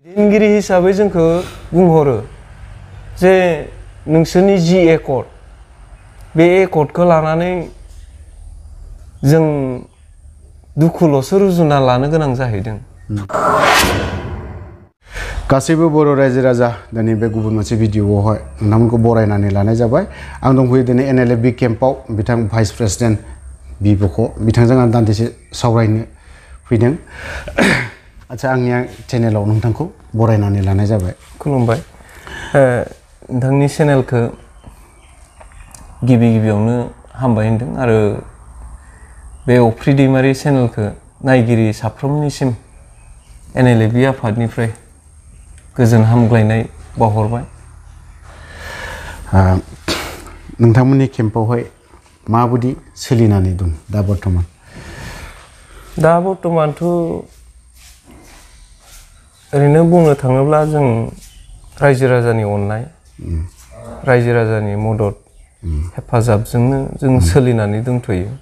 दैदेनगिरि हिसाबै जोंखौ बुंहरो जे नोंसोरनि जि एकर्ड बे एकर्डखौ लानानै जों दुखुल'सो रुजुना लानो गोनां जाहैदों। गासैबो बर' रायजो राजा दिनै बे गुबुन मोनसे भिडिअआवहाय नोंथांमोनखौ बरायनानै लानाय जाबाय। आं दंफैयो दिनै NLFB केम्पआव बिथां भाइस प्रेसिडेन्ट बिब'ख' बिथांजों आं दान्दिसे सावरायनो फैदों। आच्छा आंनि चेनेलाव नोंथांखौ बरायनानै लानाय जाबाय। खुलुमबाय। नोंथांनि चेनेलखौ गिबियावनो हामबाय होनदों आरो बे अफ्रि दैमारि चेनेलखौ नायगिरि साफ्रोमनिसिम NLFB आफादनिफ्राय गोजोन हामग्लायनाय बावहरबाय। नोंथांमोननि केम्पआवहाय माबायदि सोलिनानै दं दा बर्थमान? दा बर्थमानथ' ओरैनो बुंनो थाङोब्ला जों रायजो राजानि अननाय, रायजो राजानि मदद हेफाजाबजोंनो जों सोलिनानै दंथ'यो।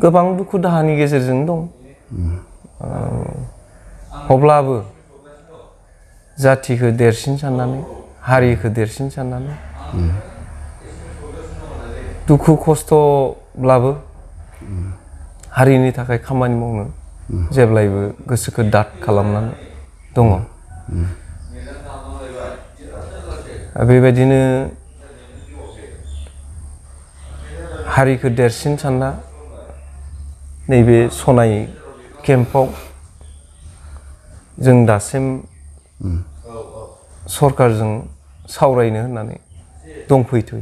गोबां दुखु दाहानि गेजेरजों दं। अब्लाबो जाथिखौ देरसिन साननानै, हारिखौ देरसिन साननानै दुखु खस्थ'ब्लाबो हारिनि थाखाय खामानि मावनो जेब्लायबो गोसोखौ दाद खालामनानै दङ। बेबायदिनो हारिखौ देरसिन सानना नैबे सनाय केम्पआव जों दासिम सरकारजों सावरायनो होननानै दंफैथ'यो।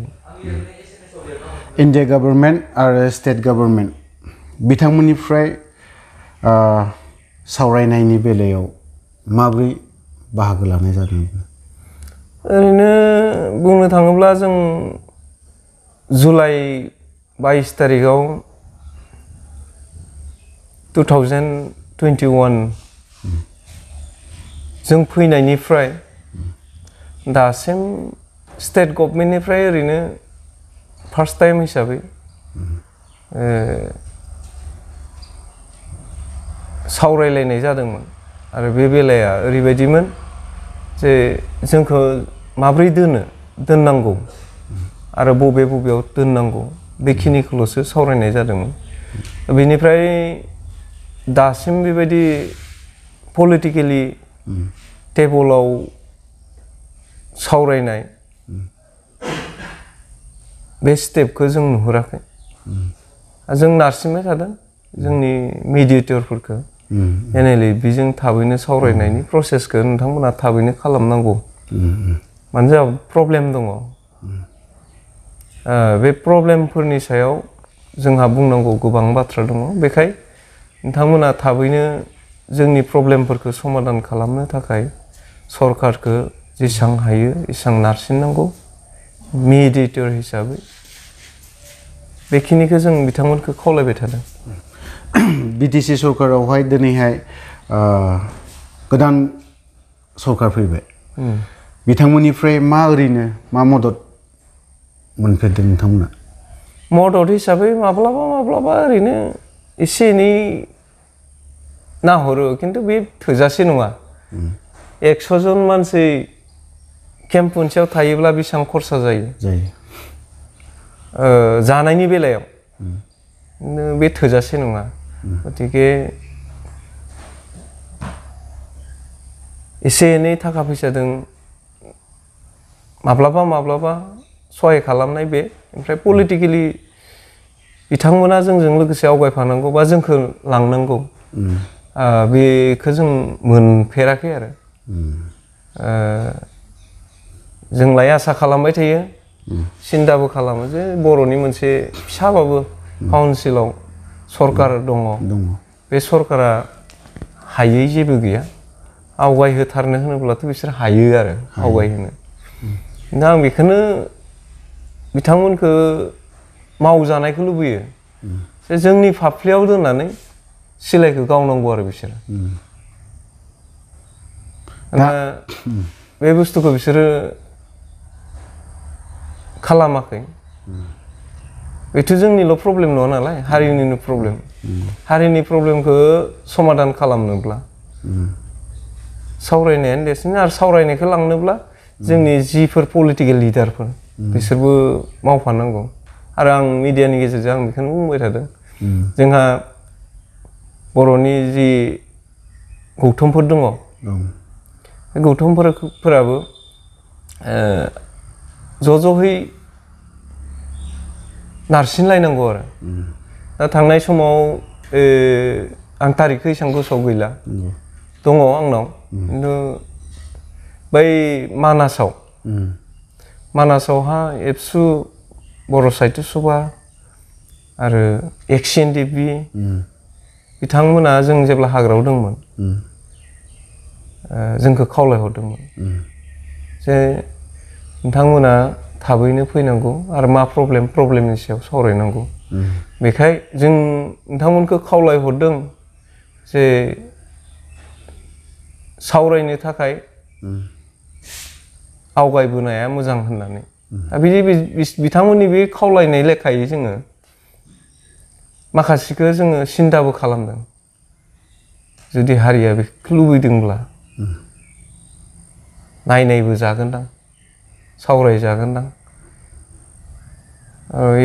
इन्डिया गभर्नमेन्ट आरो स्टेट गभर्नमेन्ट बिथांमोननिफ्राय सावरायनायनि बेलायाव माबोरै बाहागो लानाय जादों? ओरैनो बुंनो थाङोब्ला जों जुलाइ 22 तारिखआव 2021 जों फैनायनिफ्राय दासिम स्टेट गभर्नमेन्टनिफ्राय ओरैनो फार्स्ट टाइम हिसाबै सावरायलायनाय जादोंमोन आरो बे बेलाया ओरैबायदिमोन जे जोंखौ माब्रै दोननांगौ आरो बबेयाव दोननांगौ बेखिनिखौल'सो सावरायनाय जादोंमोन। बेनिफ्राय दासिम बेबायदि पलिटिकेलि टेबोलाव सावरायनाय बे स्टेपखौ जों नुहुराखै। जों नारसिनबाय थादों जोंनि मिडिएटरफोरखौ NLFBजों थाबैनो सावरायनायनि प्रसेसखौ नोंथांमोना थाबैनो खालामनांगौ। मानो जोंहा प्रब्लेम दङ। बे प्रब्लेमफोरनि सायाव जोंहा बुंनांगौ गोबां बाथ्रा दङ। बेखाय नोंथांमोना थाबैनो जोंनि प्रब्लेमफोरखौ समाधान खालामनो थाखाय सरकारखौ जेसां हायो एसां नारसिननांगौ। मिडिएटर हिसाबै बेखिनिखौ जों बिथांमोनखौ खावलायबाय थादों। BTC सरकारावहाय दिनैहाय गोदान सरकार फैबाय। बिथांमोननिफ्राय ओरैनो मा मदद मोनफेरदों नोंथांमोना? मदद हिसाबै माब्लाबा ओरैनो एसे एनै नाहरो, खिन्थु बे थोजासे नङा। 100 जन मानसि केम्प मोनसेयाव थायोब्ला बेसेबां खरसा जायो जानायनि बेलायाव बे थोजासे नङा। गतिके एसे एनै थाखा फैसाजों माब्लाबा सहाय खालामनाय बे। ओमफ्राय पलिटिकेलि बिथांमोना जोंजों लोगोसे आवगायफानांगौ बा जोंखौ लांनांगौ, बेखौ जों मोनफेराखै आरो। जोंलाय आसा खालामबाय थायो, सिन्ताबो खालामो जे बर'नि मोनसे फिसाबाबो काउन्सिलाव सरकार दङ। बे सरकारा हायै जेबो गैया। आवगायहोथारनो होनोब्लाथ' बिसोर हायो आरो आवगायहोनो। दा आं बेखौनो बिथांमोनखौ मावजानायखौ लुबैयो जे जोंनि फाफ्लियाव दोननानै सिलाइखौ गावनांगौ आरो बिसोरो। बे बुस्थुखौ बिसोरो खालामाखै। बेथ' जोंनिल' प्रब्लेम नङा नालाय हारिनिनो प्रब्लेम हारिनि प्रब्लेमखौ समाधान खालामनोब्ला सावरायनायानो देरसिन आरो सावरायनायखौ लांनोब्ला जोंनि जिफोर पलिटिकेल लिडारफोर बिसोरबो मावफानांगौ आरो आं मिडियानि गेजेरजों आं बेखौनो बुंबाय थादों जोंहा बर'नि जि गौथुमफोर दङ बे गौथुमफोराबो ज'ज'है नारसिनलायनांगौ आरो दा थांनाय समाव आं तारिखखौ एसेबां गोसोआव गैला दङ आंनाव खिन्थु बै मानासावहा एबसु बर' साहित्य सभा आरो XNDP बिथांमोना जों जेब्ला हाग्रायाव दंमोन जोंखौ खावलायहरदोंमोन जे नोंथांमोना थाबैनो फैनांगौ आरो मा प्रब्लेमनि सायाव सावरायनांगौ बेखाय जों नोंथांमोनखौ खावलायहरदों जे सावरायनो थाखाय आवगायबोनाया मोजां होननानै बिदि बिथांमोननि बे खावलायनाय लेखायै जोङो माखासेखौ जोङो सिन्थाबो खालामदों जुदि हारिया बेखौ लुबैदोंब्ला नायनायबो जागोनदां सावरायजागोनदां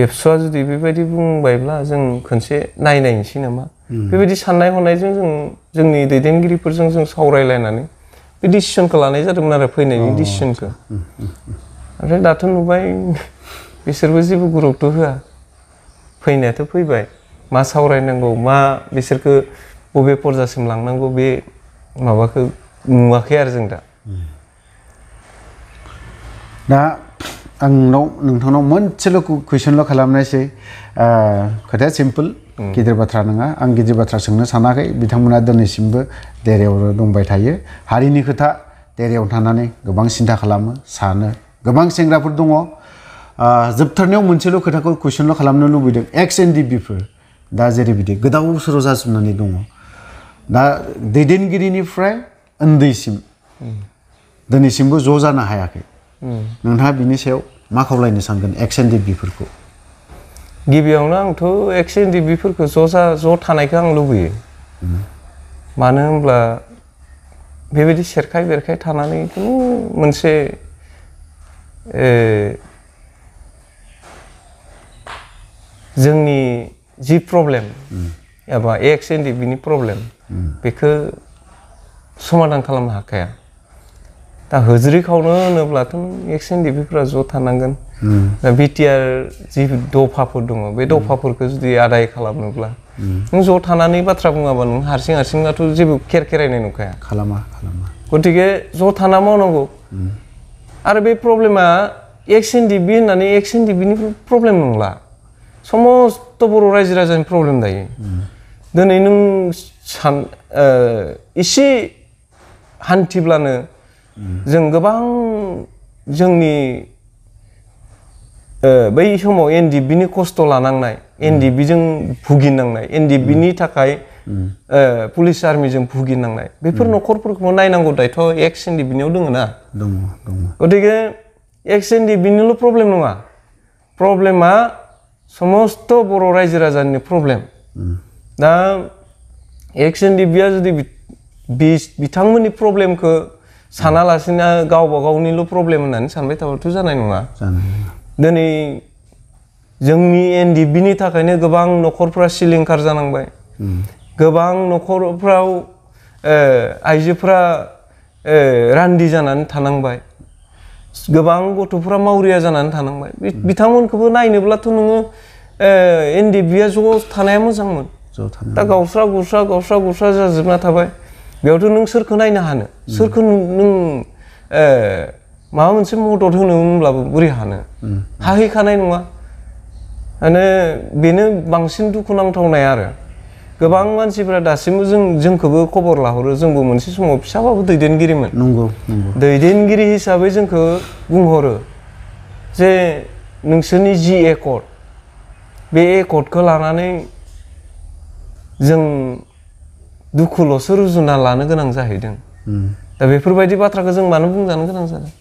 एबसुआ जुदि बेबायदि बुंबायब्ला जों खनसे नायनायनोसै नामा बेबायदि साननाय हनायजों जों जोंनि दैदेनगिरिफोरजों जों सावरायलायनानै बे डिसिसनखौ लानाय जादोंमोन आरो फैनायनि डिसिसनखौ ओमफ्राय दाथ' नुबाय बिसोरबो जेबो गुरुत्व होआ फैनायाथ' फैबाय मा सावरायनांगौ मा बिसोरखौ बबे पर्जासिम लांनांगौ बे माबाखौ नुवाखै आरो जों दा आं नोंथांनाव मोनसेल' कुइसनल' खालामनायसै खोथाया सिम्पोल गिदिर बाथ्रा नङा आं गिदिर बाथ्रा सोंनो सानाखै बिथांमोना दिनैसिमबो देरायाव दंबाय थायो हारिनि खोथा देरायाव थानानै गोबां सिन्था खालामो सानो गोबां सेंग्राफोर दङ जोबथारनायाव मोनसेल' खोथाखौ कुइसनल' खालामनो लुबैदों XNDPफोर दा जेरैबायदि गोदाव सोराव जाजोबनानै दङ दा दैदेनगिरिनिफ्राय उन्दैसिम दिनैसिमबो ज' जानो हायाखै नोंथाङा बिनि सायाव मा खावलायनो सानगोन XNDPफोरखौ गिबियावनो आंथ' XNDPफोरखौ ज' थानायखौ आं लुबैयो मानो होनब्ला बेबायदि सेरखाय बेरखाय थानानै मोनसे जोंनि जि प्रब्लेम एबा XNDPनि प्रब्लेम बेखौ समाधान खालामनो हाखाया दा होज्रि खावनो होनोब्लाथ' XNDPफोरा ज' थानांगोन दा BTR जि दफाफोर दङ बे दफाफोरखौ जुदि आदाय खालामनोब्ला नों ज' थानानै बाथ्रा बुङाबा नों हारसिंआथ' जेबो खेरायनाय नंखाया खालामा गतिके ज' थाना मावनांगौ आरो बे प्रब्लेमा XNDP होननानै XNDPनि प्रब्लेम नंला समस्त बर' रायजो राजानि प्रब्लेम दायो दिनै नों एसे हान्थिब्लानो जों गोबां जोंनि बै समाव NDPनि खस्थ' लानांनाय NDPजों भुगिनांनाय NDPनि थाखाय पुलिस आर्मिजों भुगिनांनाय बेफोर न'खरफोरखौ नायनांगौ दायथ' XNDPनियाव दङ ना दङ गतिके XNDPनिल' प्रब्लेम नङा प्रब्लेमा समस्त बर' रायजो राजानि प्रब्लेम दा XNDPआ जुदि बिथांमोननि प्रब्लेमखौ सानालासिनो गावबा गावनिल' प्रब्लेम होननानै सानबाय थाबाथ' जानाय नङा दिनै जोंनि NDPनि थाखायनो गोबां न'खरफ्रा सिलिंखार जानांबाय गोबां न'खरफ्राव आइजोफ्रा रान्दि जानानै थानांबाय गोबां गथ'फ्रा मावरिया जानानै थानांबाय बिथांमोनखौबो नायनोब्लाथ' नोङो NDPआ ज' थानाया मोजांमोन दा गावस्रा गुस्रा जाजोबना थाबाय बेयावथ' नों सोरखौ नायनो हानो सोरखौ नों माबा मोनसे मदद होनो होनब्लाबो बोरै हानो हाहैखानाय नङा माने बेनो बांसिन दुखुनांथावनाय आरो गोबां मानसिफ्रा दासिमबो जोंखौबो खबर लाहरो जोंबो मोनसे समाव फिसाबाबो दैदेनगिरिमोन दैदेनगिरि हिसाबै जोंखौ बुंहरो जे नोंसोरनि जि एकर्ड बे एकर्डखौ लानानै जों दुखुल'सो रुजुना लानो गोनां जाहैदों दा बेफोरबायदि बाथ्राखौ जों मानो बुंजानो गोनां जादों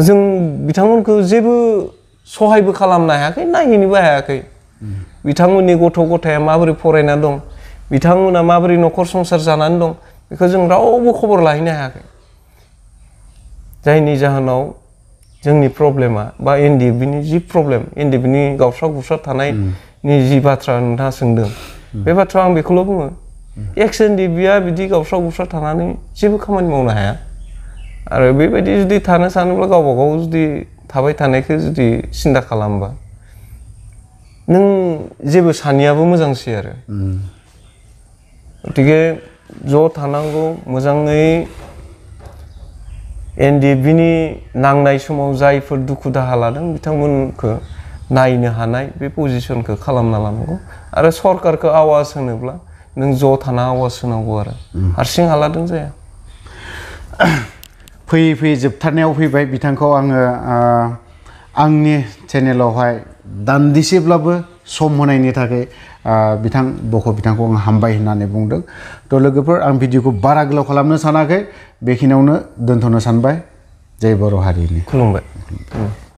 जों बिथांमोनखौ जेबो सहायबो खालामनो हायाखै नायहैनोबो हायाखै बिथांमोननि गथ' गथाया माबोरै फरायना दं बिथांमोना माबोरै न'खर संसार जानानै दं बेखौ जों रावबो खबर लाहैनो हायाखै जायनि जाहोनाव जोंनि प्रब्लेमा बा एनडिएफबि नि जि प्रब्लेम एनडिएफबि नि गावस्रा गुस्रा थानायनि जि बाथ्रा नोंथाङा सोंदों बे बाथ्रा आं बेखौल' बुङो एक्स एनडिएफबि आ बिदि गावस्रा गुस्रा थानानै जेबो खामानि मावनो हाया आरो बेबायदि जुदि थानो सानोब्ला गावबा गाव जुदि थाबाय थानायखौ जुदि सिन्था खालामबा नों जेबो सानैयाबो मोजांसै आरो गतिके ज' थानांगौ मोजाङै एनडिएफबि नि नांनाय समाव जायफोर दुखु दाहा लादों बिथांमोनखौ नायनो हानाय बे पजिसनखौ खालामना लानांगौ आरो सरकारखौ आवाज होनोब्ला नों ज' थाना आवाज होनांगौ आरो हारसिं हालादों जाया फैयै फैयै जोबथारनायाव फैबाय बिथांखौ आङो आंनि चेनेलावहाय दान्दिसेब्लाबो सम होनायनि थाखाय बिथांखौ आं हामबाय होननानै बुंदों थ' लोगोफोर आं भिडिअखौ बारा गोलाव खालामनो सानाखै बेखिनियावनो दोनथ'नो सानबाय जय बर' हारिनि खुलुमबाय